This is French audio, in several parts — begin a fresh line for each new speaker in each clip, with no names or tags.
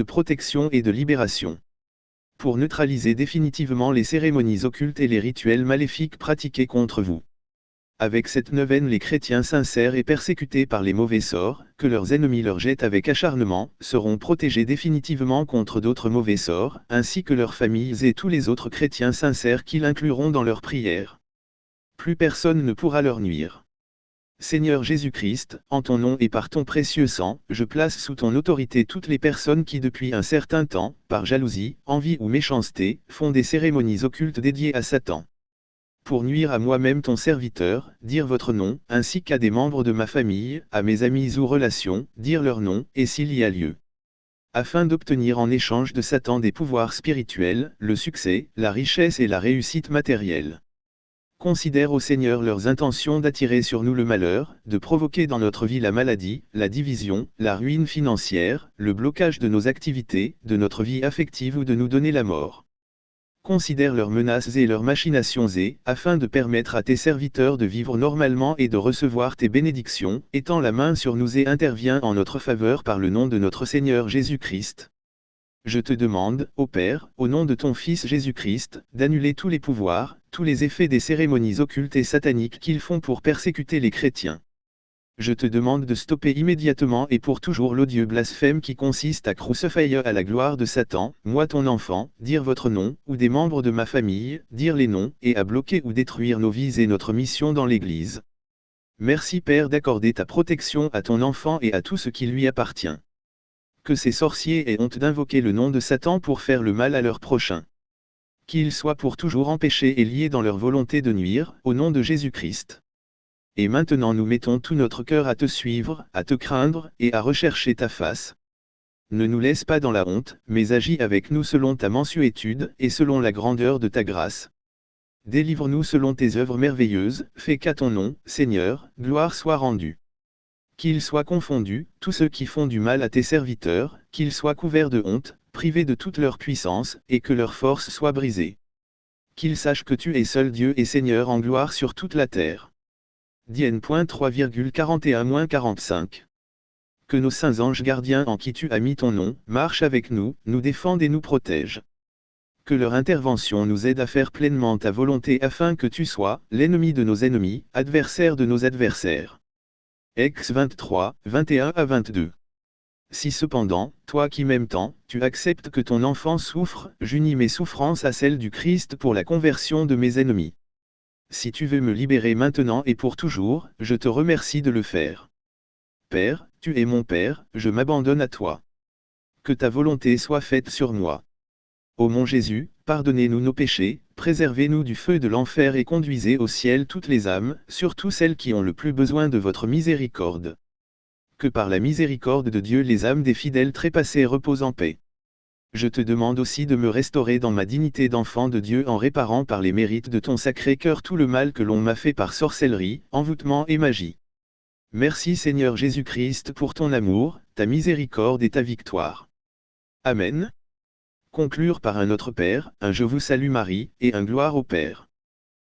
de protection et de libération. Pour neutraliser définitivement les cérémonies occultes et les rituels maléfiques pratiqués contre vous. Avec cette neuvaine, les chrétiens sincères et persécutés par les mauvais sorts, que leurs ennemis leur jettent avec acharnement, seront protégés définitivement contre d'autres mauvais sorts, ainsi que leurs familles et tous les autres chrétiens sincères qui l'incluront dans leurs prières. Plus personne ne pourra leur nuire. Seigneur Jésus-Christ, en ton nom et par ton précieux sang, je place sous ton autorité toutes les personnes qui depuis un certain temps, par jalousie, envie ou méchanceté, font des cérémonies occultes dédiées à Satan. Pour nuire à moi-même ton serviteur, dire votre nom, ainsi qu'à des membres de ma famille, à mes amis ou relations, dire leur nom, et s'il y a lieu. Afin d'obtenir en échange de Satan des pouvoirs spirituels, le succès, la richesse et la réussite matérielle. Considère au Seigneur leurs intentions d'attirer sur nous le malheur, de provoquer dans notre vie la maladie, la division, la ruine financière, le blocage de nos activités, de notre vie affective ou de nous donner la mort. Considère leurs menaces et leurs machinations afin de permettre à tes serviteurs de vivre normalement et de recevoir tes bénédictions, étends la main sur nous et interviens en notre faveur par le nom de notre Seigneur Jésus-Christ. Je te demande, ô Père, au nom de ton Fils Jésus-Christ, d'annuler tous les pouvoirs, tous les effets des cérémonies occultes et sataniques qu'ils font pour persécuter les chrétiens. Je te demande de stopper immédiatement et pour toujours l'odieux blasphème qui consiste à crucifier à la gloire de Satan, moi ton enfant, dire votre nom, ou des membres de ma famille, dire les noms, et à bloquer ou détruire nos vies et notre mission dans l'Église. Merci Père d'accorder ta protection à ton enfant et à tout ce qui lui appartient. Que ces sorciers aient honte d'invoquer le nom de Satan pour faire le mal à leur prochain. Qu'ils soient pour toujours empêchés et liés dans leur volonté de nuire, au nom de Jésus-Christ. Et maintenant nous mettons tout notre cœur à te suivre, à te craindre, et à rechercher ta face. Ne nous laisse pas dans la honte, mais agis avec nous selon ta mansuétude, et selon la grandeur de ta grâce. Délivre-nous selon tes œuvres merveilleuses, fais qu'à ton nom, Seigneur, gloire soit rendue. Qu'ils soient confondus, tous ceux qui font du mal à tes serviteurs, qu'ils soient couverts de honte, privés de toute leur puissance, et que leur force soit brisée. Qu'ils sachent que tu es seul Dieu et Seigneur en gloire sur toute la terre. Dien.3,41-45. Que nos saints anges gardiens en qui tu as mis ton nom, marchent avec nous, nous défendent et nous protègent. Que leur intervention nous aide à faire pleinement ta volonté afin que tu sois, l'ennemi de nos ennemis, adversaire de nos adversaires. Ex 23, 21-22. Si cependant, toi qui m'aimes tant, tu acceptes que ton enfant souffre, j'unis mes souffrances à celles du Christ pour la conversion de mes ennemis. Si tu veux me libérer maintenant et pour toujours, je te remercie de le faire. Père, tu es mon Père, je m'abandonne à toi. Que ta volonté soit faite sur moi. Ô mon Jésus, pardonnez-nous nos péchés, préservez-nous du feu de l'enfer et conduisez au ciel toutes les âmes, surtout celles qui ont le plus besoin de votre miséricorde. Que par la miséricorde de Dieu les âmes des fidèles trépassés reposent en paix. Je te demande aussi de me restaurer dans ma dignité d'enfant de Dieu en réparant par les mérites de ton sacré cœur tout le mal que l'on m'a fait par sorcellerie, envoûtement et magie. Merci Seigneur Jésus-Christ pour ton amour, ta miséricorde et ta victoire. Amen. Conclure par un Notre Père, un Je vous salue Marie, et un Gloire au Père.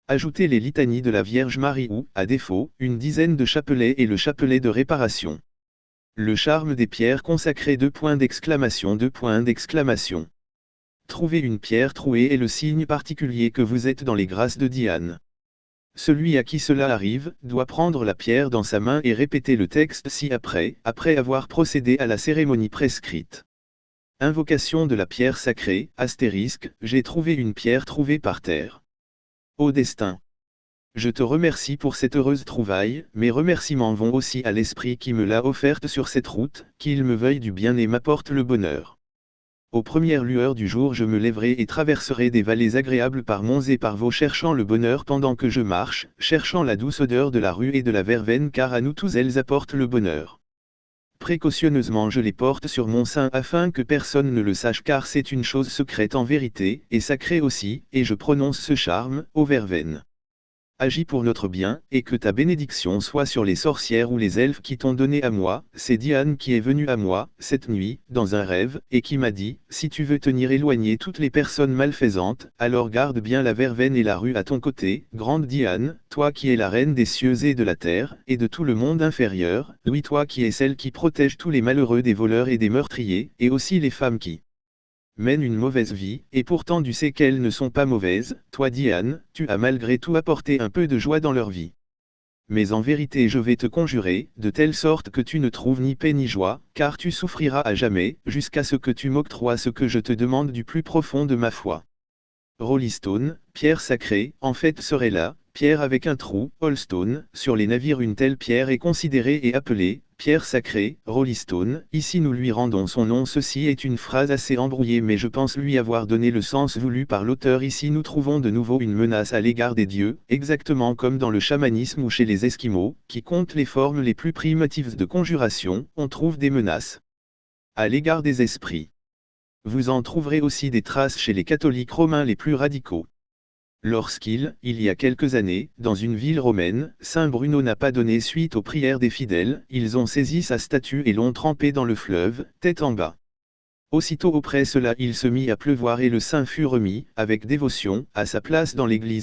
Ajoutez les litanies de la Vierge Marie ou, à défaut, une dizaine de chapelets et le chapelet de réparation. Le charme des pierres consacrées ! Trouver une pierre trouée est le signe particulier que vous êtes dans les grâces de Diane. Celui à qui cela arrive, doit prendre la pierre dans sa main et répéter le texte ci-après, après avoir procédé à la cérémonie prescrite. Invocation de la pierre sacrée, j'ai trouvé une pierre trouvée par terre. Ô destin! Je te remercie pour cette heureuse trouvaille, mes remerciements vont aussi à l'Esprit qui me l'a offerte sur cette route, qu'il me veuille du bien et m'apporte le bonheur. Aux premières lueurs du jour je me lèverai et traverserai des vallées agréables par monts et par vaux cherchant le bonheur pendant que je marche, cherchant la douce odeur de la rue et de la verveine car à nous tous elles apportent le bonheur. Précautionneusement je les porte sur mon sein afin que personne ne le sache car c'est une chose secrète en vérité, et sacrée aussi, et je prononce ce charme, ô verveine. Agis pour notre bien, et que ta bénédiction soit sur les sorcières ou les elfes qui t'ont donné à moi. C'est Diane qui est venue à moi, cette nuit, dans un rêve, et qui m'a dit, si tu veux tenir éloignées toutes les personnes malfaisantes, alors garde bien la verveine et la rue à ton côté, grande Diane, toi qui es la reine des cieux et de la terre, et de tout le monde inférieur, oui toi qui es celle qui protège tous les malheureux des voleurs et des meurtriers, et aussi les femmes qui mènent une mauvaise vie, et pourtant tu sais qu'elles ne sont pas mauvaises, toi Diane, tu as malgré tout apporté un peu de joie dans leur vie. Mais en vérité je vais te conjurer, de telle sorte que tu ne trouves ni paix ni joie, car tu souffriras à jamais, jusqu'à ce que tu m'octroies ce que je te demande du plus profond de ma foi. Rollystone, pierre sacrée, en fait serait là, pierre avec un trou, Holstone, sur les navires une telle pierre est considérée et appelée, pierre sacrée, Rollystone, ici nous lui rendons son nom. Ceci est une phrase assez embrouillée mais je pense lui avoir donné le sens voulu par l'auteur. Ici nous trouvons de nouveau une menace à l'égard des dieux, exactement comme dans le chamanisme ou chez les Esquimaux, qui comptent les formes les plus primitives de conjuration, on trouve des menaces à l'égard des esprits. Vous en trouverez aussi des traces chez les catholiques romains les plus radicaux. Lorsqu'il y a quelques années, dans une ville romaine, Saint Bruno n'a pas donné suite aux prières des fidèles, ils ont saisi sa statue et l'ont trempée dans le fleuve, tête en bas. Aussitôt après cela il se mit à pleuvoir et le saint fut remis, avec dévotion, à sa place dans l'église.